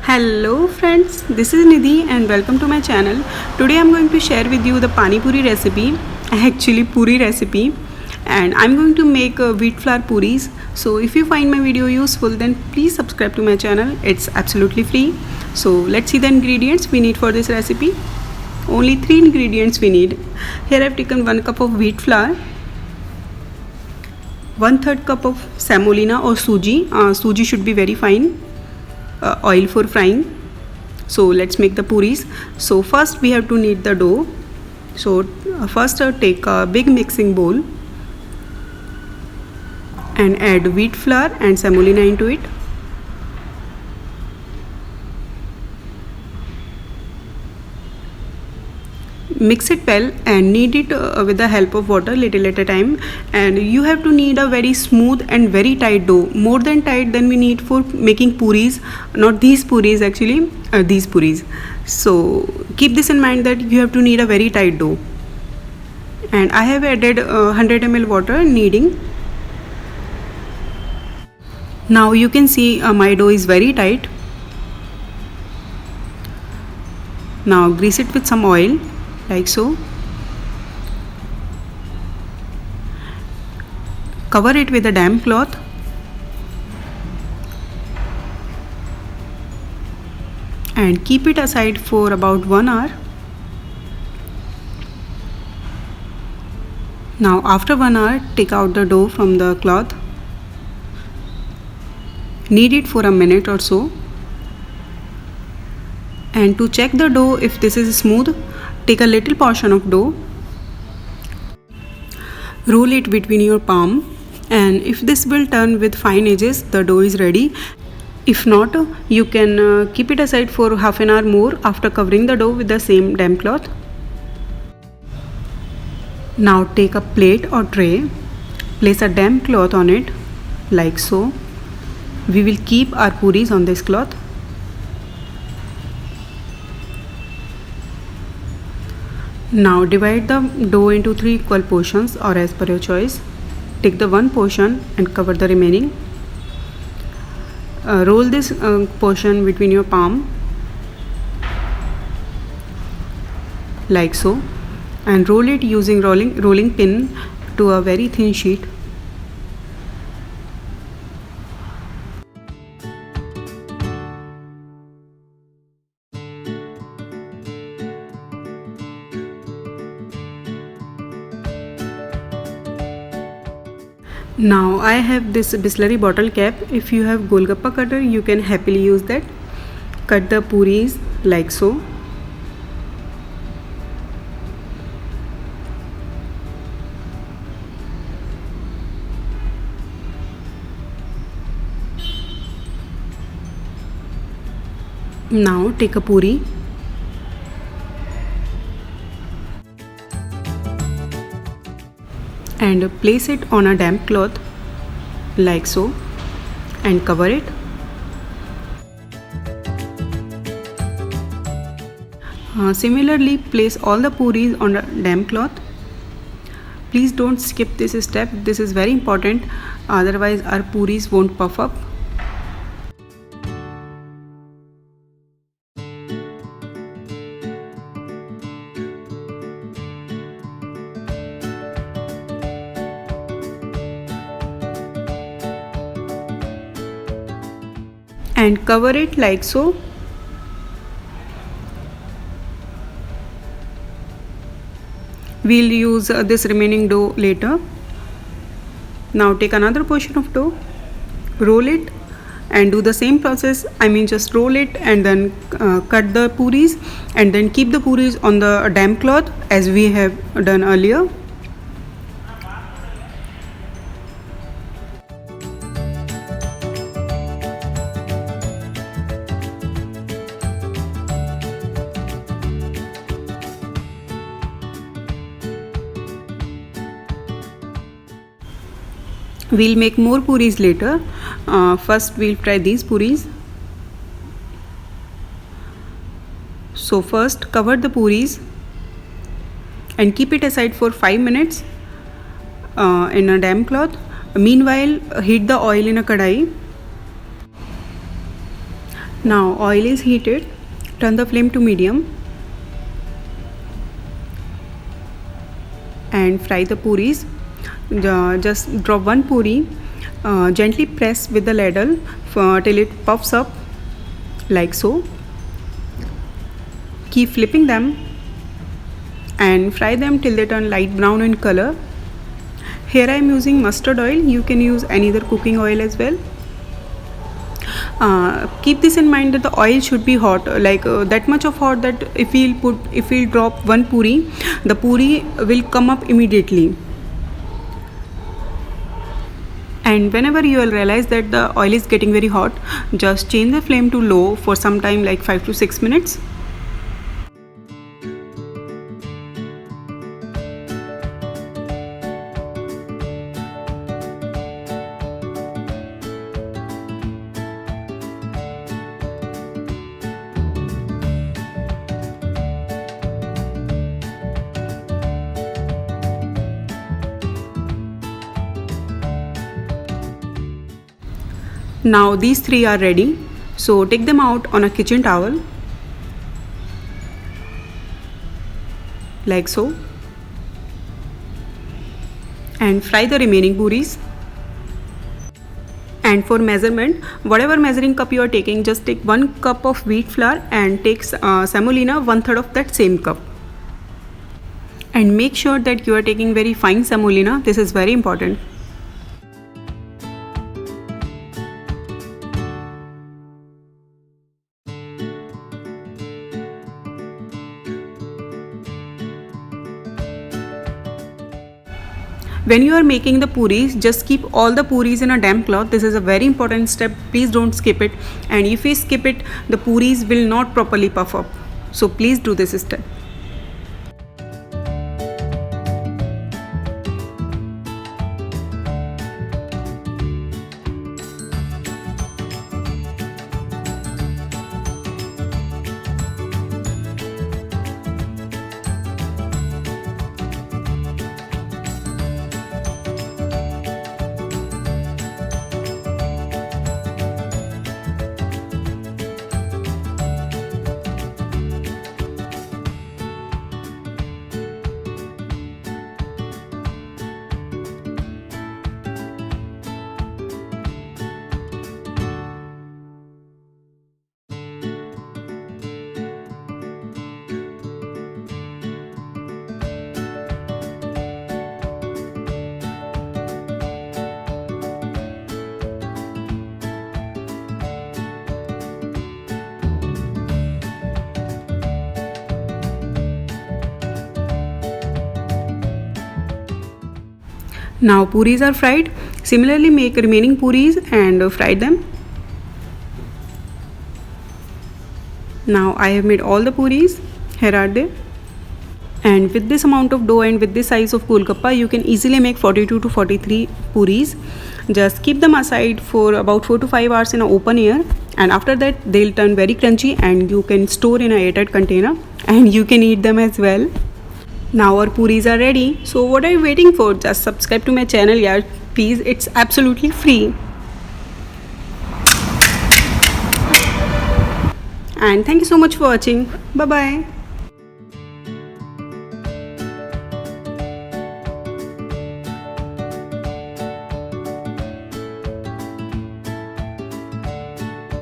Hello friends, this is Nidhi and welcome to my channel. Today I'm going to share with you the Pani Puri recipe, actually Puri recipe, and I'm going to make wheat flour puris. So if you find my video useful, then please subscribe to my channel. It's absolutely free. So let's see the ingredients we need for this recipe. Only 3 ingredients we need. Here I've taken 1 cup of wheat flour, 1/3 cup of semolina or suji. Suji should be very fine. Oil for frying. So let's make the puris. So first we have to knead the dough. So first take a big mixing bowl and add wheat flour and semolina into it. Mix it well and knead it with the help of water little at a time, and you have to knead a very smooth and very tight dough, more than tight than we need for making puris, not these puris actually, these puris. So keep this in mind that you have to knead a very tight dough, and I have added 100 ml water kneading. Now you can see my dough is very tight. Now grease it with some oil like so. Cover it with a damp cloth and keep it aside for about 1 hour. Now after 1 hour, take out the dough from the cloth. Knead it for a minute or so, and to check the dough if this is smooth, take a little portion of dough, roll it between your palm, and if this will turn with fine edges, the dough is ready. If not, you can keep it aside for half an hour more after covering the dough with the same damp cloth. Now take a plate or tray, place a damp cloth on it like so. We will keep our puris on this cloth. Now divide the dough into 3 equal portions, or as per your choice. Take the one portion and cover the remaining. Roll this portion between your palm like so, and roll it using rolling pin to a very thin sheet. Now I have this Bisleri bottle cap. If you have Golgappa cutter, you can happily use that. Cut the puris like so. Now take a puri, and place it on a damp cloth like so, and cover it. Similarly, place all the puris on a damp cloth. Please don't skip this step. This is very important, otherwise our puris won't puff up. And cover it like so. We'll use this remaining dough later. Now take another portion of dough, roll it, and do the same process. Just roll it and then cut the puris, and then keep the puris on the damp cloth as we have done earlier. We'll make more puris later. First we'll try these puris. So first cover the puris and keep it aside for 5 minutes in a damp cloth. Meanwhile, heat the oil in a kadai. Now oil is heated, turn the flame to medium and fry the puris. Just drop one puri, gently press with the ladle till it puffs up like so. Keep flipping them and fry them till they turn light brown in color. Here I am using mustard oil. You can use any other cooking oil as well. Keep this in mind that the oil should be hot, like that much of hot that if we'll drop one puri, the puri will come up immediately. And whenever you will realize that the oil is getting very hot, just change the flame to low for some time, like 5 to 6 minutes. Now these three are ready, so take them out on a kitchen towel like so and fry the remaining puris. And for measurement, whatever measuring cup you are taking, just take 1 cup of wheat flour and take semolina 1/3 of that same cup. And make sure that you are taking very fine semolina. This is very important. When you are making the puris, just keep all the puris in a damp cloth. This is a very important step. Please don't skip it. And if you skip it, the puris will not properly puff up. So please do this step. Now puris are fried. Similarly, make remaining puris and fry them. Now I have made all the puris. Here are they. And with this amount of dough and with this size of Golgappa, you can easily make 42 to 43 puris. Just keep them aside for about 4 to 5 hours in an open air, and after that they'll turn very crunchy and you can store in a airtight container and you can eat them as well. Now our puris are ready. So what are you waiting for? Just subscribe to my channel, yeah, please. It's absolutely free. And thank you so much for watching. Bye bye.